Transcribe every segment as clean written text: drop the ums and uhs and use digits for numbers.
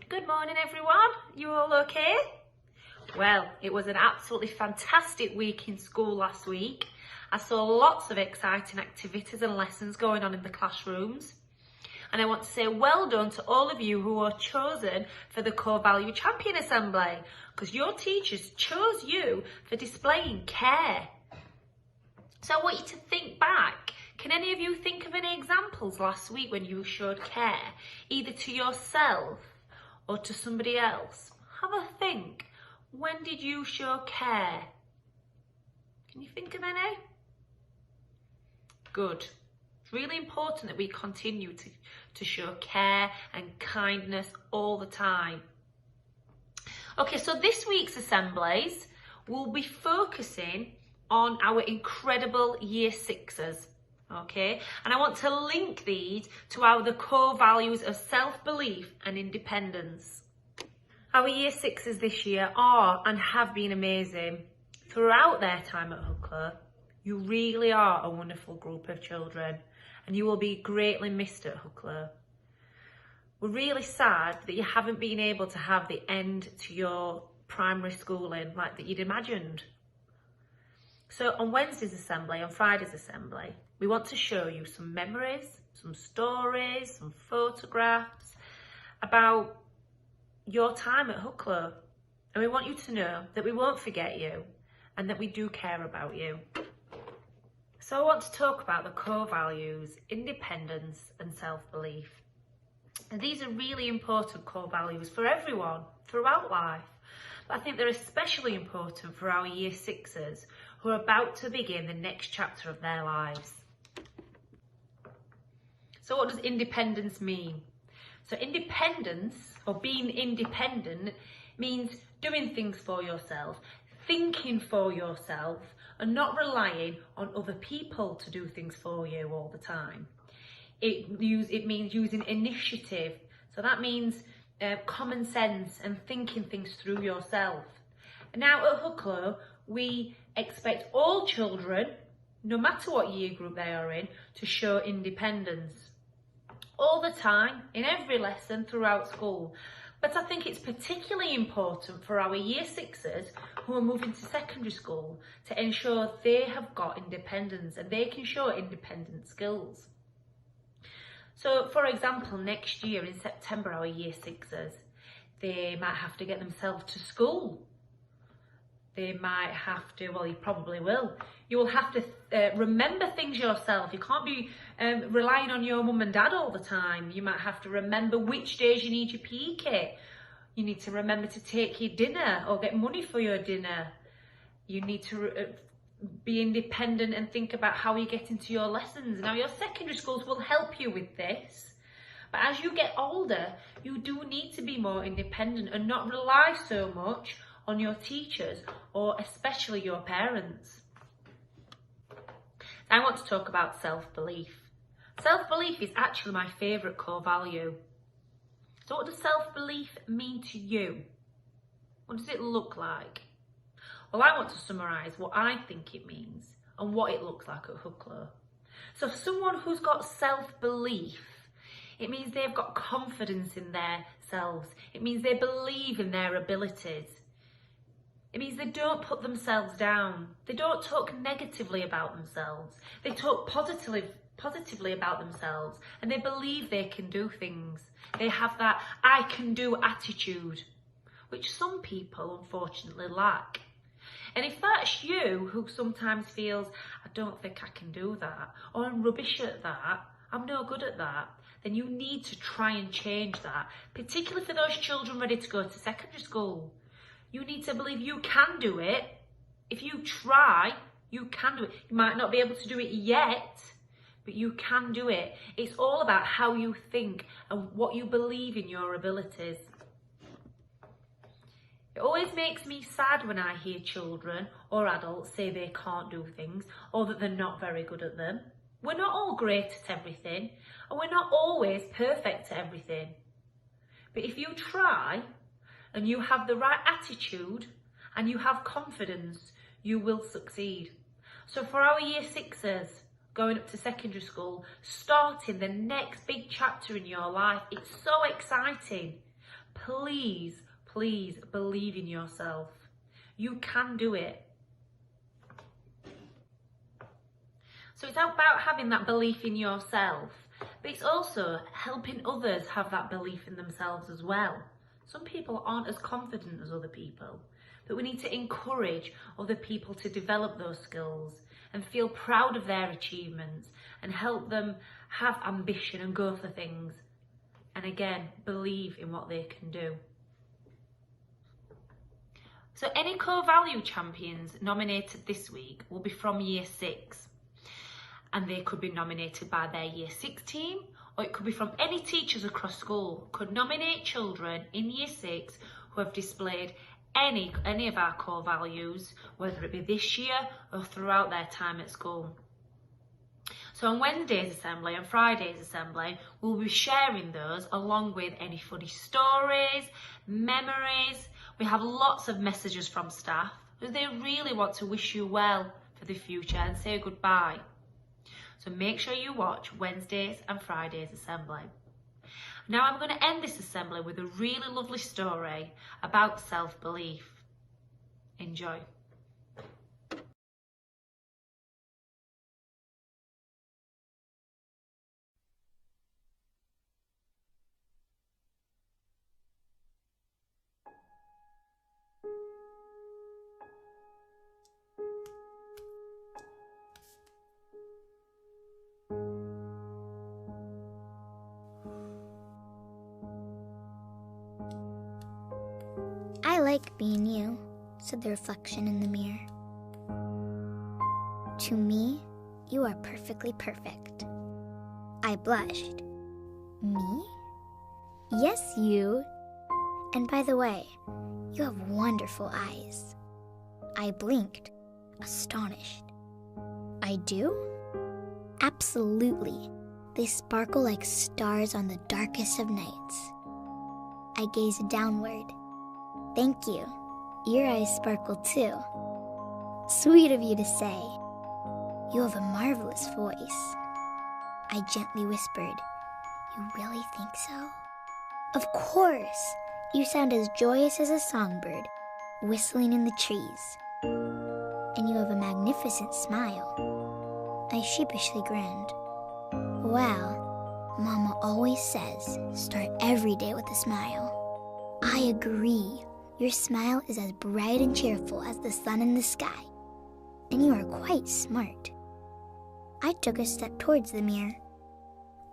Good morning everyone, you all okay? Well, it was an absolutely fantastic week in school last week. I saw lots of exciting activities and lessons going on in the classrooms. And I want to say well done to all of you who are chosen for the Core Value Champion Assembly, because your teachers chose you for displaying care. So I want you to think back. Can any of you think of any examples last week when you showed care, either to yourself or to somebody else? Have a think. When did you show care? Can you think of any? Good. It's really important that we continue to show care and kindness all the time. Okay, so this week's assemblies will be focusing on our incredible Year 6s. Okay, and I want to link these to the core values of self-belief and independence. Our Year 6s this year are and have been amazing. Throughout their time at Huckler, you really are a wonderful group of children and you will be greatly missed at Huckler. We're really sad that you haven't been able to have the end to your primary schooling like that you'd imagined. So on Wednesday's assembly, on Friday's assembly, we want to show you some memories, some stories, some photographs about your time at Huckler. And we want you to know that we won't forget you and that we do care about you. So I want to talk about the core values, independence and self-belief. And these are really important core values for everyone throughout life. But I think they're especially important for our Year 6s who are about to begin the next chapter of their lives. So what does independence mean? So independence, or being independent, means doing things for yourself, thinking for yourself, and not relying on other people to do things for you all the time. It means using initiative. So that means common sense and thinking things through yourself. And now at Huckler, we expect all children, no matter what year group they are in, to show independence all the time, in every lesson throughout school. But I think it's particularly important for our Year 6s who are moving to secondary school to ensure they have got independence and they can show independent skills. So for example, next year in September, our Year 6s, they might have to get themselves to school. They might have to, well, you probably will. You will have to remember things yourself. You can't be relying on your mum and dad all the time. You might have to remember which days you need your PE kit. You need to remember to take your dinner or get money for your dinner. You need to be independent and think about how you get into your lessons. Now, your secondary schools will help you with this. But as you get older, you do need to be more independent and not rely so much on your teachers or especially your parents. I want to talk about self-belief. Self-belief is actually my favourite core value. So what does self-belief mean to you? What does it look like? Well, I want to summarise what I think it means and what it looks like at Huckler. So someone who's got self-belief, it means they've got confidence in themselves. It means they believe in their abilities. It means they don't put themselves down. They don't talk negatively about themselves. They talk positively about themselves and they believe they can do things. They have that I can do attitude, which some people unfortunately lack. And if that's you who sometimes feels, I don't think I can do that, or I'm rubbish at that, I'm no good at that, then you need to try and change that, particularly for those children ready to go to secondary school. You need to believe you can do it. If you try, you can do it. You might not be able to do it yet, but you can do it. It's all about how you think and what you believe in your abilities. It always makes me sad when I hear children or adults say they can't do things or that they're not very good at them. We're not all great at everything and we're not always perfect at everything. But if you try and you have the right attitude and you have confidence, you will succeed. So for our Year 6s going up to secondary school, starting the next big chapter in your life, it's so exciting. please, please believe in yourself. You can do it. So it's about having that belief in yourself, but it's also helping others have that belief in themselves as well. Some people aren't as confident as other people, but we need to encourage other people to develop those skills and feel proud of their achievements and help them have ambition and go for things. And again, believe in what they can do. So any core value champions nominated this week will be from year 6. And they could be nominated by their year 6 team, or it could be from any teachers across school. Could nominate children in year 6 who have displayed any of our core values, whether it be this year or throughout their time at school. So on Wednesday's assembly and Friday's assembly, we'll be sharing those along with any funny stories, memories. We have lots of messages from staff who they really want to wish you well for the future and say goodbye. So make sure you watch Wednesday's and Friday's assembly. Now I'm going to end this assembly with a really lovely story about self-belief. Enjoy. I like being you, said the reflection in the mirror. To me, you are perfectly perfect. I blushed. Me? Yes, you. And by the way, you have wonderful eyes. I blinked, astonished. I do? Absolutely. They sparkle like stars on the darkest of nights. I gazed downward. Thank you. Your eyes sparkle too. Sweet of you to say. You have a marvelous voice. I gently whispered, You really think so? Of course. You sound as joyous as a songbird, whistling in the trees. And you have a magnificent smile. I sheepishly grinned. Well, Mama always says, start every day with a smile. I agree. Your smile is as bright and cheerful as the sun in the sky, and you are quite smart. I took a step towards the mirror.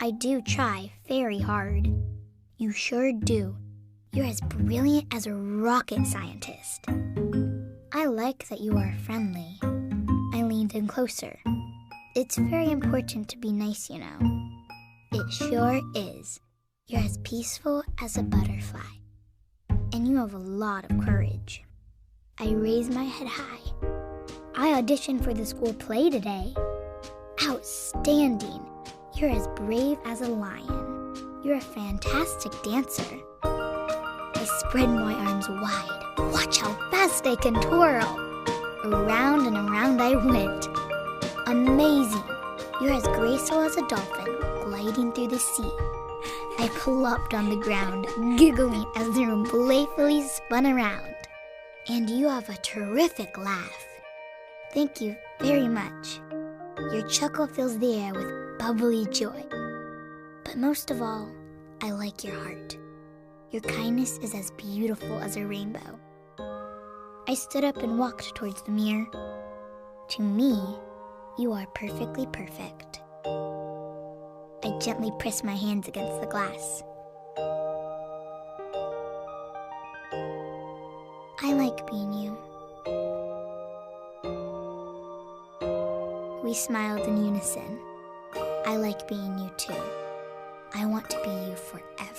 I do try very hard. You sure do. You're as brilliant as a rocket scientist. I like that you are friendly. I leaned in closer. It's very important to be nice, you know. It sure is. You're as peaceful as a butterfly. And you have a lot of courage. I raised my head high. I auditioned for the school play today. Outstanding. You're as brave as a lion. You're a fantastic dancer. I spread my arms wide. Watch how fast I can twirl. Around and around I went. Amazing. You're as graceful as a dolphin gliding through the sea. I plopped on the ground, giggling as the room playfully spun around. And you have a terrific laugh. Thank you very much. Your chuckle fills the air with bubbly joy. But most of all, I like your heart. Your kindness is as beautiful as a rainbow. I stood up and walked towards the mirror. To me, you are perfectly perfect. I gently pressed my hands against the glass. I like being you. We smiled in unison. I like being you too. I want to be you forever.